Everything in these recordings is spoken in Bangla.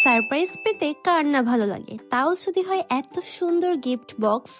সারপ্রাইজ পেতে কার না ভালো লাগে, তাও যদি হয় এত সুন্দর gift box.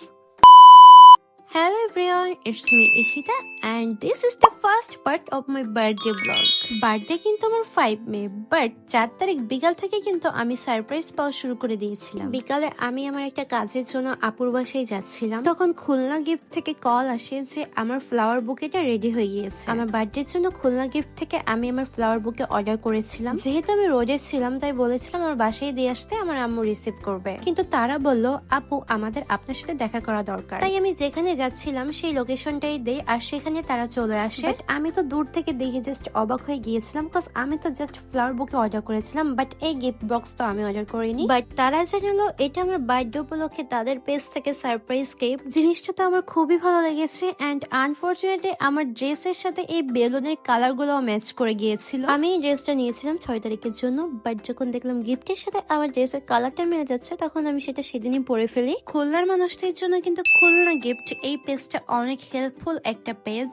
Hello everyone, it's me Ishita and this is the first part of my birthday vlog. Birthday কিন্তু আমার 5 মে, বাট 4 তারিখ বিকাল থেকে কিন্তু আমি সারপ্রাইজ পাওয়া শুরু করে দিয়েছিলাম। বিকালে আমি আমার একটা কাজের জন্য আপুর বাসায় যাচ্ছিলাম, তখন খুলনা গিফট থেকে কল আসে যে আমার ফ্লাওয়ার বুকেটা রেডি হয়ে গিয়েছে। আমার বার্থডের জন্য খুলনা গিফট থেকে আমি আমার ফ্লাওয়ার বুকে অর্ডার করেছিলাম। যেহেতু আমি রোডে ছিলাম তাই বলেছিলাম আমার বাসায় দিয়ে আসতে, আমার আম্মু রিসিভ করবে। কিন্তু তারা বলল আপু আমাদের আপনার সাথে দেখা করা দরকার। তাই আমি যেখানে যাচ্ছিলাম সেই লোকেশনটাই দেই আর সেখানে তারা চলে আসে। বাট আমি তো দূর থেকে দেখে জাস্ট অবাক হয়ে গিয়েছিলাম, কজ আমি তো জাস্ট ফ্লাওয়ার বুকে অর্ডার করেছিলাম, বাট এই গিফট বক্স তো আমি অর্ডার করিনি। বাট তারা জানালো এটা আমার বার্থডে উপলক্ষে তাদের পেজ থেকে সারপ্রাইজ গিফট। জিনিসটা তো আমার খুবই ভালো লেগেছে এন্ড আনফরচুনেটলি আমার ড্রেসের সাথে এই বেলুনের কালার গুলো ম্যাচ করে গিয়েছিল। আমি এই ড্রেসটা নিয়েছিলাম 6 তারিখের জন্য, বাট যখন দেখলাম গিফটের সাথে আমার ড্রেসের কালারটা মিলে যাচ্ছে তখন আমি সেটা সেদিনই পরে ফেলি। খুলনার মানুষদের জন্য কিন্তু খুলনা গিফট এই পেজটা অনেক হেল্পফুল একটা পেজ,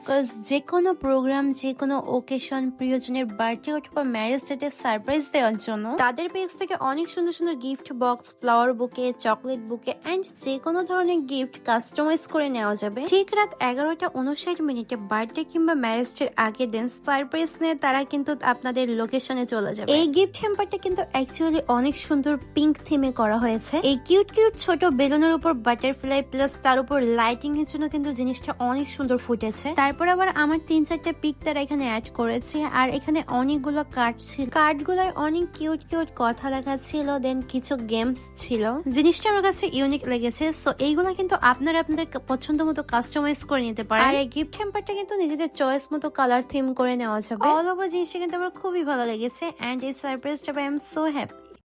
যে কোনো প্রোগ্রাম, যে কোনো ওকেশন, প্রিয়জনের বার্থডে অথবা ম্যারেজ ডেটে সারপ্রাইজ দেওয়ার জন্য তাদের পেজ থেকে অনেক সুন্দর সুন্দর গিফট বক্স, ফ্লাওয়ার বুকে, চকলেট বুকে এন্ড যে কোনো ধরনের গিফট কাস্টমাইজ করে নেওয়া যাবে। ঠিক রাত 11:59 বার্থডে কিংবা ম্যারেজ ডের আগের দিন সারপ্রাইজ নিয়ে তারা কিন্তু আপনাদের লোকেশনে চলে যাবে। এই গিফট হ্যাম্পারটা কিন্তু অ্যাকচুয়ালি অনেক সুন্দর পিঙ্ক থিমে করা হয়েছে। এই কিউট কিউট ছোট বেলুনের উপর বাটারফ্লাই প্লাস তার উপর লাইটিং এর জন্য কিন্তু জিনিসটা অনেক সুন্দর ফুটেছে। তারপর আবার আমার 3-4টা পিক তারা এখানে অ্যাড করেছে আর এখানে অনেকগুলো কার্ড ছিল। কার্ড গুলায় অনেক কিউট কিউট কথা লেখা ছিল, দেন কিছু গেমস ছিল। জিনিসটা আমার কাছে ইউনিক লেগেছে। সো এইগুলা কিন্তু আপনারা আপনাদের পছন্দ মতো কাস্টমাইজ করে নিতে পারেন। আর এই গিফট হ্যাম্পারটা কিন্তু নিজেদের চয়েস মতো কালার থিম করে নেওয়া যাবে। অল ওভার জিনিসটা কিন্তু আমার খুবই ভালো লেগেছে এন্ড এই সারপ্রাইজটা আই এম সো হ্যাপি।